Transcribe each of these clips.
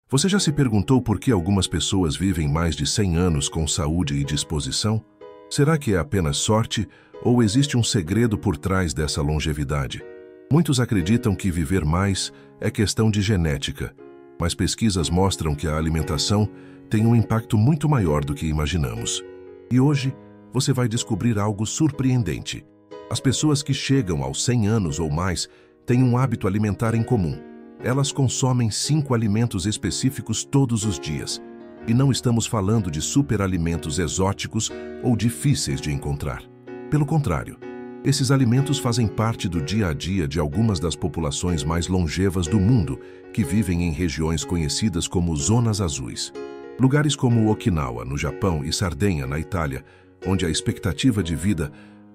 Você já se perguntou por que algumas pessoas vivem mais de 100 anos com saúde e disposição? Será que é apenas sorte ou existe um segredo por trás dessa longevidade? Muitos acreditam que viver mais é questão de genética, mas pesquisas mostram que a alimentação tem um impacto muito maior do que imaginamos. E hoje, você vai descobrir algo surpreendente. As pessoas que chegam aos 100 anos ou mais têm um hábito alimentar em comum. Elas consomem 5 alimentos específicos todos os dias. E não estamos falando de superalimentos exóticos ou difíceis de encontrar. Pelo contrário, esses alimentos fazem parte do dia a dia de algumas das populações mais longevas do mundo, que vivem em regiões conhecidas como zonas azuis. Lugares como Okinawa, no Japão, e Sardenha, na Itália, onde a expectativa de vida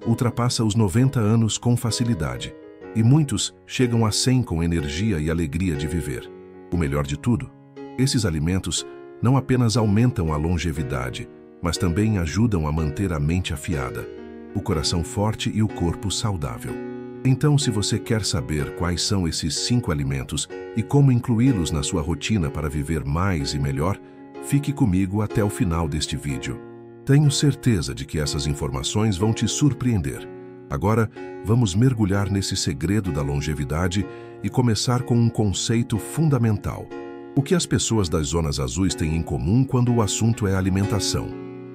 ultrapassa os 90 anos com facilidade. E muitos chegam a 100 com energia e alegria de viver. O melhor de tudo, esses alimentos não apenas aumentam a longevidade, mas também ajudam a manter a mente afiada, o coração forte e o corpo saudável. Então, se você quer saber quais são esses 5 alimentos e como incluí-los na sua rotina para viver mais e melhor, fique comigo até o final deste vídeo. Tenho certeza de que essas informações vão te surpreender. Agora, vamos mergulhar nesse segredo da longevidade e começar com um conceito fundamental. O que as pessoas das zonas azuis têm em comum quando o assunto é alimentação?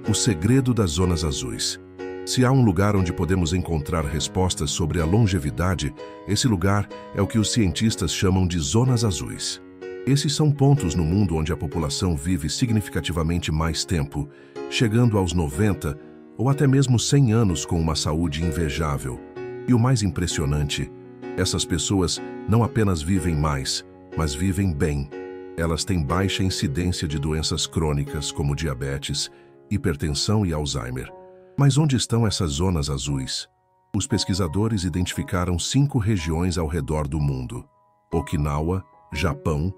O segredo das zonas azuis. Se há um lugar onde podemos encontrar respostas sobre a longevidade, esse lugar é o que os cientistas chamam de zonas azuis. Esses são pontos no mundo onde a população vive significativamente mais tempo, chegando aos 90 ou até mesmo 100 anos com uma saúde invejável. E o mais impressionante, essas pessoas não apenas vivem mais, mas vivem bem. Elas têm baixa incidência de doenças crônicas como diabetes, hipertensão e Alzheimer. Mas onde estão essas zonas azuis? Os pesquisadores identificaram 5 regiões ao redor do mundo. Okinawa, Japão,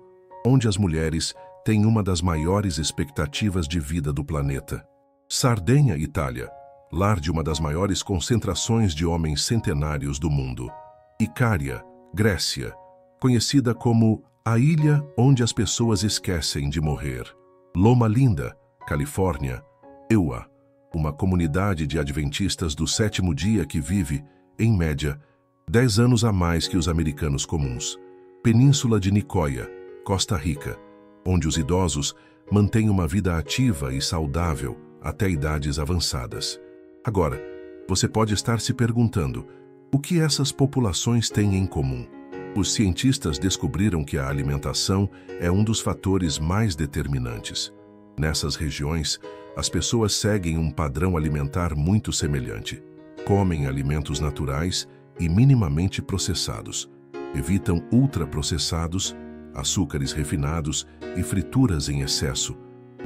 onde as mulheres têm uma das maiores expectativas de vida do planeta. Sardenha, Itália, lar de uma das maiores concentrações de homens centenários do mundo. Icária, Grécia, conhecida como a ilha onde as pessoas esquecem de morrer. Loma Linda, Califórnia. Ewa, uma comunidade de adventistas do 7º dia que vive, em média, 10 anos a mais que os americanos comuns. Península de Nicoya, Costa Rica, onde os idosos mantêm uma vida ativa e saudável até idades avançadas. Agora, você pode estar se perguntando, o que essas populações têm em comum? Os cientistas descobriram que a alimentação é um dos fatores mais determinantes. Nessas regiões, as pessoas seguem um padrão alimentar muito semelhante. Comem alimentos naturais e minimamente processados. Evitam ultraprocessados, açúcares refinados e frituras em excesso.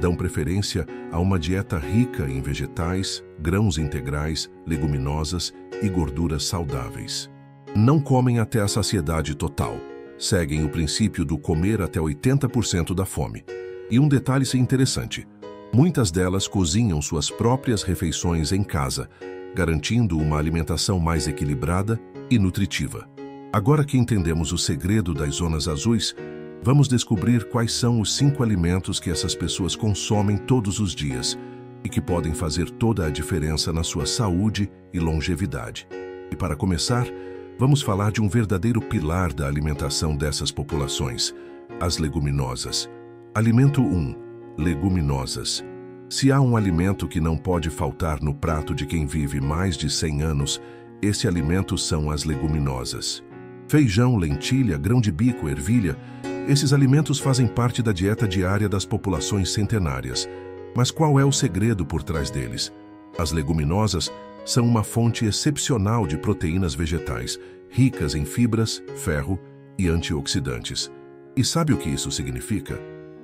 Dão preferência a uma dieta rica em vegetais, grãos integrais, leguminosas e gorduras saudáveis. Não comem até a saciedade total. Seguem o princípio do comer até 80% da fome. E um detalhe interessante, muitas delas cozinham suas próprias refeições em casa, garantindo uma alimentação mais equilibrada e nutritiva. Agora que entendemos o segredo das zonas azuis, vamos descobrir quais são os 5 alimentos que essas pessoas consomem todos os dias e que podem fazer toda a diferença na sua saúde e longevidade. E para começar, vamos falar de um verdadeiro pilar da alimentação dessas populações, as leguminosas. Alimento 1. Leguminosas. Se há um alimento que não pode faltar no prato de quem vive mais de 100 anos, esse alimento são as leguminosas. Feijão, lentilha, grão de bico, ervilha, esses alimentos fazem parte da dieta diária das populações centenárias. Mas qual é o segredo por trás deles? As leguminosas são uma fonte excepcional de proteínas vegetais, ricas em fibras, ferro e antioxidantes. E sabe o que isso significa?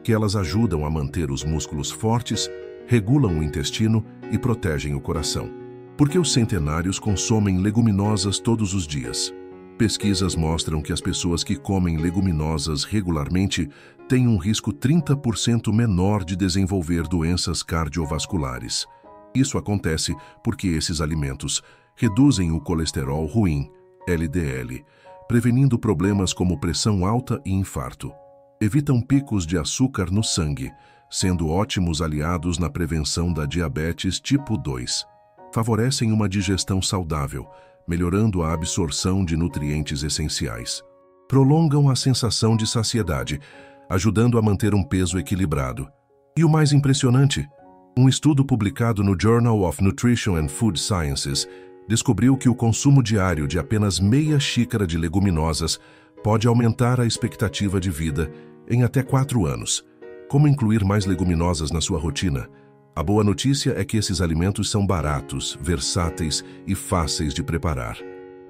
Que elas ajudam a manter os músculos fortes, regulam o intestino e protegem o coração. Porque os centenários consomem leguminosas todos os dias. Pesquisas mostram que as pessoas que comem leguminosas regularmente têm um risco 30% menor de desenvolver doenças cardiovasculares. Isso acontece porque esses alimentos reduzem o colesterol ruim, LDL, prevenindo problemas como pressão alta e infarto. Evitam picos de açúcar no sangue, sendo ótimos aliados na prevenção da diabetes tipo 2. Favorecem uma digestão saudável, melhorando a absorção de nutrientes essenciais. Prolongam a sensação de saciedade, ajudando a manter um peso equilibrado. E o mais impressionante, um estudo publicado no Journal of Nutrition and Food Sciences descobriu que o consumo diário de apenas meia xícara de leguminosas pode aumentar a expectativa de vida em até 4 anos. Como incluir mais leguminosas na sua rotina? A boa notícia é que esses alimentos são baratos, versáteis e fáceis de preparar.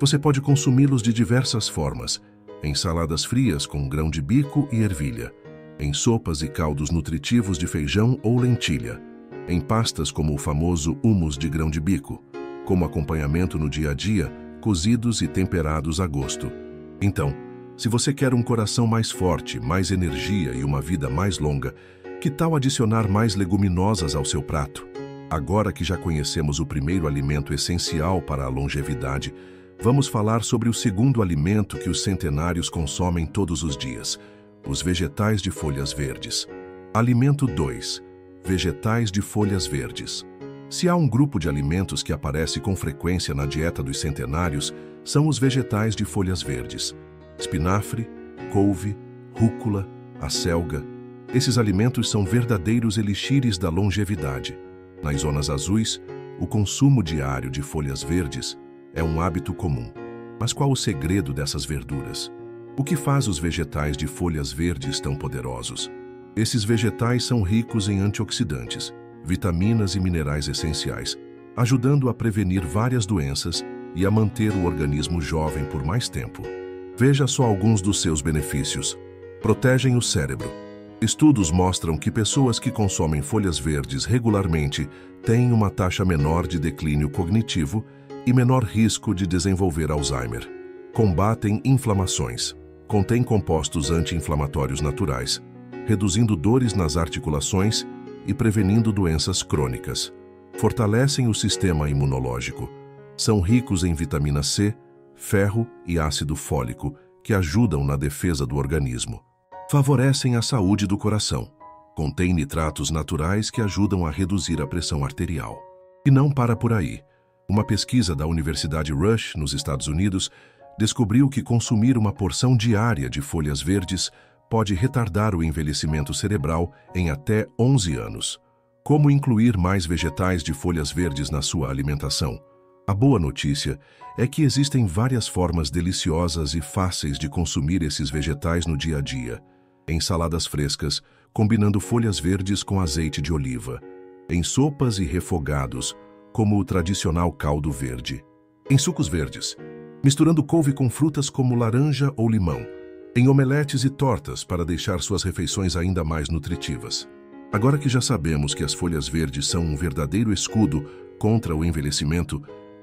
Você pode consumi-los de diversas formas: em saladas frias com grão de bico e ervilha, em sopas e caldos nutritivos de feijão ou lentilha, em pastas como o famoso hummus de grão de bico, como acompanhamento no dia a dia, cozidos e temperados a gosto. Então, se você quer um coração mais forte, mais energia e uma vida mais longa, que tal adicionar mais leguminosas ao seu prato? Agora que já conhecemos o primeiro alimento essencial para a longevidade, vamos falar sobre o segundo alimento que os centenários consomem todos os dias: os vegetais de folhas verdes. Alimento 2. Vegetais de folhas verdes. Se há um grupo de alimentos que aparece com frequência na dieta dos centenários, são os vegetais de folhas verdes. Espinafre, couve, rúcula, acelga. Esses alimentos são verdadeiros elixires da longevidade. Nas zonas azuis, o consumo diário de folhas verdes é um hábito comum. Mas qual o segredo dessas verduras? O que faz os vegetais de folhas verdes tão poderosos? Esses vegetais são ricos em antioxidantes, vitaminas e minerais essenciais, ajudando a prevenir várias doenças e a manter o organismo jovem por mais tempo. Veja só alguns dos seus benefícios. Protegem o cérebro. Estudos mostram que pessoas que consomem folhas verdes regularmente têm uma taxa menor de declínio cognitivo e menor risco de desenvolver Alzheimer. Combatem inflamações. Contém compostos anti-inflamatórios naturais, reduzindo dores nas articulações e prevenindo doenças crônicas. Fortalecem o sistema imunológico. São ricos em vitamina C, ferro e ácido fólico, que ajudam na defesa do organismo. Favorecem a saúde do coração. Contém nitratos naturais que ajudam a reduzir a pressão arterial. E não para por aí. Uma pesquisa da Universidade Rush, nos Estados Unidos, descobriu que consumir uma porção diária de folhas verdes pode retardar o envelhecimento cerebral em até 11 anos. Como incluir mais vegetais de folhas verdes na sua alimentação? A boa notícia é que existem várias formas deliciosas e fáceis de consumir esses vegetais no dia a dia. Em saladas frescas, combinando folhas verdes com azeite de oliva. Em sopas e refogados, como o tradicional caldo verde. Em sucos verdes, misturando couve com frutas como laranja ou limão. Em omeletes e tortas para deixar suas refeições ainda mais nutritivas. Agora que já sabemos que as folhas verdes são um verdadeiro escudo contra o envelhecimento,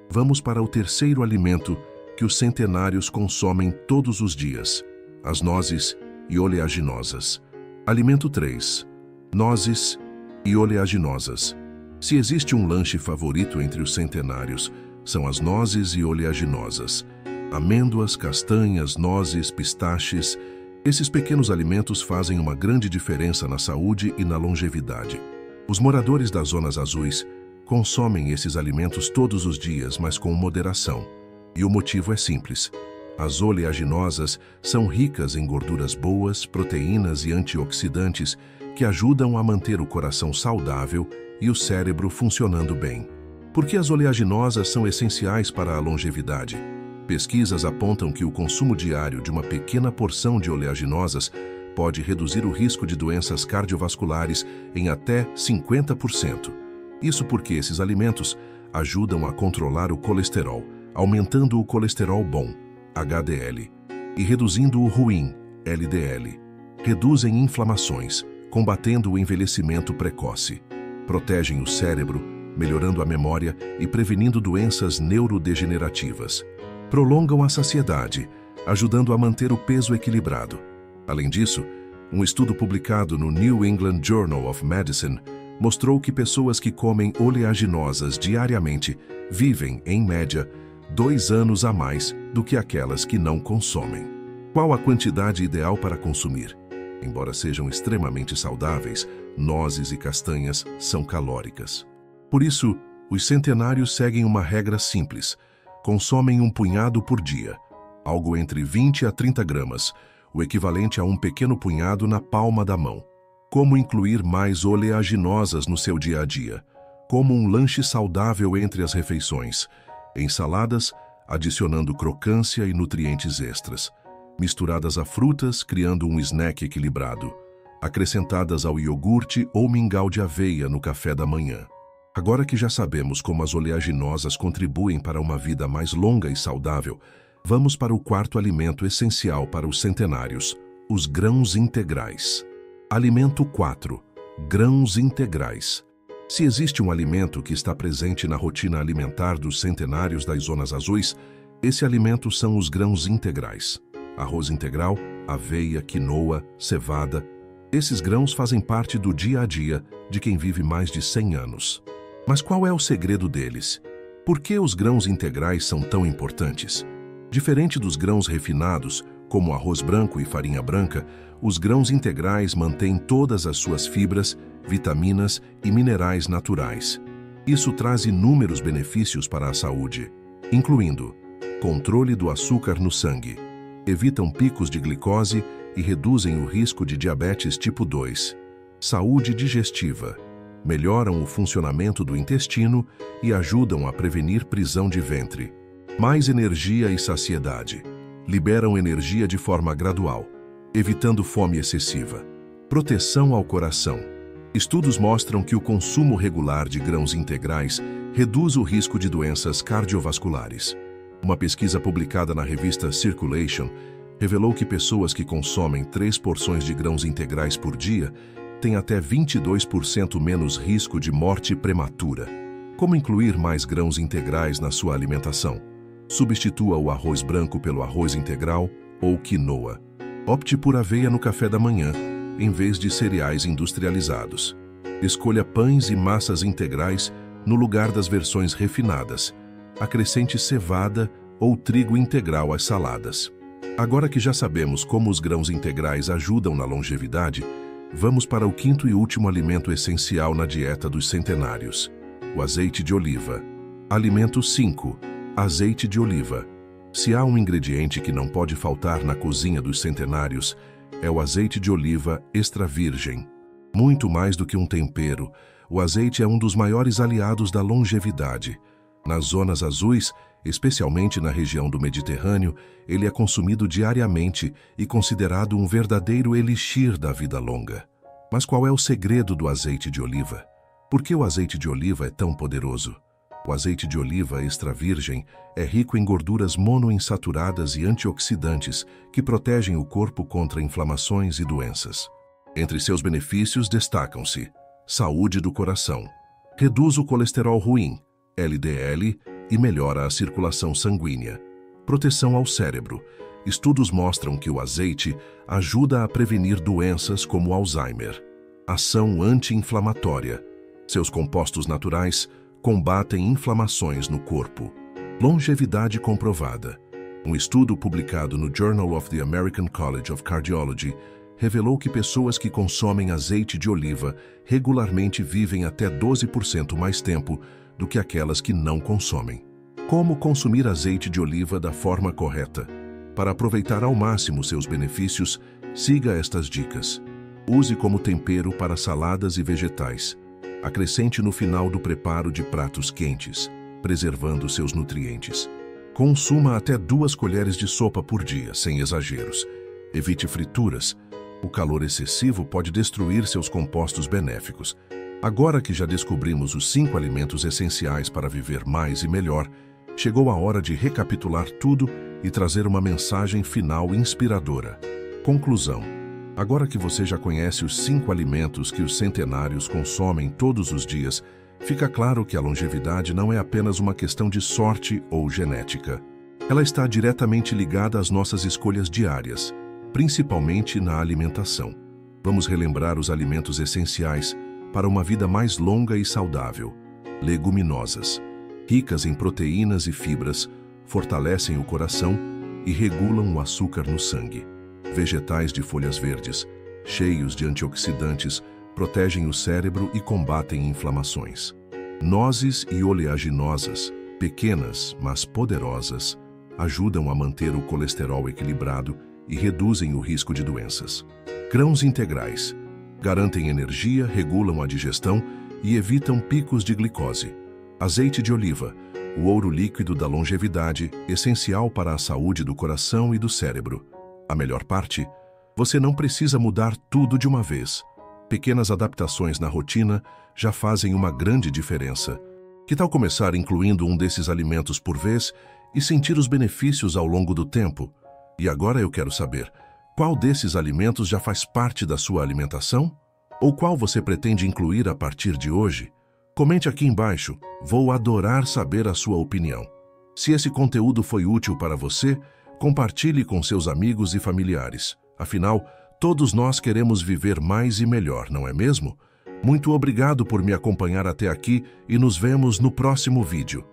vamos para o terceiro alimento que os centenários consomem todos os dias: as nozes e oleaginosas. Alimento 3. Nozes e oleaginosas. Se existe um lanche favorito entre os centenários, são as nozes e oleaginosas. Amêndoas, castanhas, nozes, pistaches. Esses pequenos alimentos fazem uma grande diferença na saúde e na longevidade. Os moradores das zonas azuis consomem esses alimentos todos os dias, mas com moderação. E o motivo é simples. As oleaginosas são ricas em gorduras boas, proteínas e antioxidantes que ajudam a manter o coração saudável e o cérebro funcionando bem. Por que as oleaginosas são essenciais para a longevidade? Pesquisas apontam que o consumo diário de uma pequena porção de oleaginosas pode reduzir o risco de doenças cardiovasculares em até 50%. Isso porque esses alimentos ajudam a controlar o colesterol, aumentando o colesterol bom, HDL, e reduzindo o ruim, LDL. Reduzem inflamações, combatendo o envelhecimento precoce. Protegem o cérebro, melhorando a memória e prevenindo doenças neurodegenerativas. Prolongam a saciedade, ajudando a manter o peso equilibrado. Além disso, um estudo publicado no New England Journal of Medicine mostrou que pessoas que comem oleaginosas diariamente vivem, em média, 2 anos a mais do que aquelas que não consomem. Qual a quantidade ideal para consumir? Embora sejam extremamente saudáveis, nozes e castanhas são calóricas. Por isso, os centenários seguem uma regra simples: consomem um punhado por dia, algo entre 20 a 30 gramas, o equivalente a um pequeno punhado na palma da mão. Como incluir mais oleaginosas no seu dia a dia? Como um lanche saudável entre as refeições. Ensaladas, adicionando crocância e nutrientes extras. Misturadas a frutas, criando um snack equilibrado. Acrescentadas ao iogurte ou mingau de aveia no café da manhã. Agora que já sabemos como as oleaginosas contribuem para uma vida mais longa e saudável, vamos para o quarto alimento essencial para os centenários: os grãos integrais. Alimento 4. Grãos integrais. Se existe um alimento que está presente na rotina alimentar dos centenários das zonas azuis, esse alimento são os grãos integrais. Arroz integral, aveia, quinoa, cevada. Esses grãos fazem parte do dia a dia de quem vive mais de 100 anos. Mas qual é o segredo deles? Por que os grãos integrais são tão importantes? Diferente dos grãos refinados, como arroz branco e farinha branca, os grãos integrais mantêm todas as suas fibras, vitaminas e minerais naturais. Isso traz inúmeros benefícios para a saúde, incluindo controle do açúcar no sangue, evitam picos de glicose e reduzem o risco de diabetes tipo 2, saúde digestiva, melhoram o funcionamento do intestino e ajudam a prevenir prisão de ventre, mais energia e saciedade, liberam energia de forma gradual, evitando fome excessiva, proteção ao coração. Estudos mostram que o consumo regular de grãos integrais reduz o risco de doenças cardiovasculares. Uma pesquisa publicada na revista Circulation revelou que pessoas que consomem 3 porções de grãos integrais por dia têm até 22% menos risco de morte prematura. Como incluir mais grãos integrais na sua alimentação? Substitua o arroz branco pelo arroz integral ou quinoa. Opte por aveia no café da manhã, em vez de cereais industrializados. Escolha pães e massas integrais no lugar das versões refinadas. Acrescente cevada ou trigo integral às saladas. Agora que já sabemos como os grãos integrais ajudam na longevidade, vamos para o quinto e último alimento essencial na dieta dos centenários: o azeite de oliva. Alimento 5. Azeite de oliva. Se há um ingrediente que não pode faltar na cozinha dos centenários, é o azeite de oliva extra virgem. Muito mais do que um tempero, o azeite é um dos maiores aliados da longevidade. Nas zonas azuis, especialmente na região do Mediterrâneo, ele é consumido diariamente e considerado um verdadeiro elixir da vida longa. Mas qual é o segredo do azeite de oliva? Por que o azeite de oliva é tão poderoso? O azeite de oliva extra virgem é rico em gorduras monoinsaturadas e antioxidantes que protegem o corpo contra inflamações e doenças. Entre seus benefícios destacam-se: saúde do coração, reduz o colesterol ruim, LDL, e melhora a circulação sanguínea. Proteção ao cérebro. Estudos mostram que o azeite ajuda a prevenir doenças como Alzheimer. Ação anti-inflamatória. Seus compostos naturais combatem inflamações no corpo. Longevidade comprovada. Um estudo publicado no Journal of the American College of Cardiology revelou que pessoas que consomem azeite de oliva regularmente vivem até 12% mais tempo do que aquelas que não consomem. Como consumir azeite de oliva da forma correta? Para aproveitar ao máximo seus benefícios, siga estas dicas. Use como tempero para saladas e vegetais. Acrescente no final do preparo de pratos quentes, preservando seus nutrientes. Consuma até 2 colheres de sopa por dia, sem exageros. Evite frituras. O calor excessivo pode destruir seus compostos benéficos. Agora que já descobrimos os 5 alimentos essenciais para viver mais e melhor, chegou a hora de recapitular tudo e trazer uma mensagem final inspiradora. Conclusão. Agora que você já conhece os 5 alimentos que os centenários consomem todos os dias, fica claro que a longevidade não é apenas uma questão de sorte ou genética. Ela está diretamente ligada às nossas escolhas diárias, principalmente na alimentação. Vamos relembrar os alimentos essenciais para uma vida mais longa e saudável. Leguminosas, ricas em proteínas e fibras, fortalecem o coração e regulam o açúcar no sangue. Vegetais de folhas verdes, cheios de antioxidantes, protegem o cérebro e combatem inflamações. Nozes e oleaginosas, pequenas, mas poderosas, ajudam a manter o colesterol equilibrado e reduzem o risco de doenças. Grãos integrais garantem energia, regulam a digestão e evitam picos de glicose. Azeite de oliva, o ouro líquido da longevidade, essencial para a saúde do coração e do cérebro. A melhor parte? Você não precisa mudar tudo de uma vez. Pequenas adaptações na rotina já fazem uma grande diferença. Que tal começar incluindo um desses alimentos por vez e sentir os benefícios ao longo do tempo? E agora eu quero saber, qual desses alimentos já faz parte da sua alimentação? Ou qual você pretende incluir a partir de hoje? Comente aqui embaixo, vou adorar saber a sua opinião. Se esse conteúdo foi útil para você, compartilhe com seus amigos e familiares. Afinal, todos nós queremos viver mais e melhor, não é mesmo? Muito obrigado por me acompanhar até aqui e nos vemos no próximo vídeo.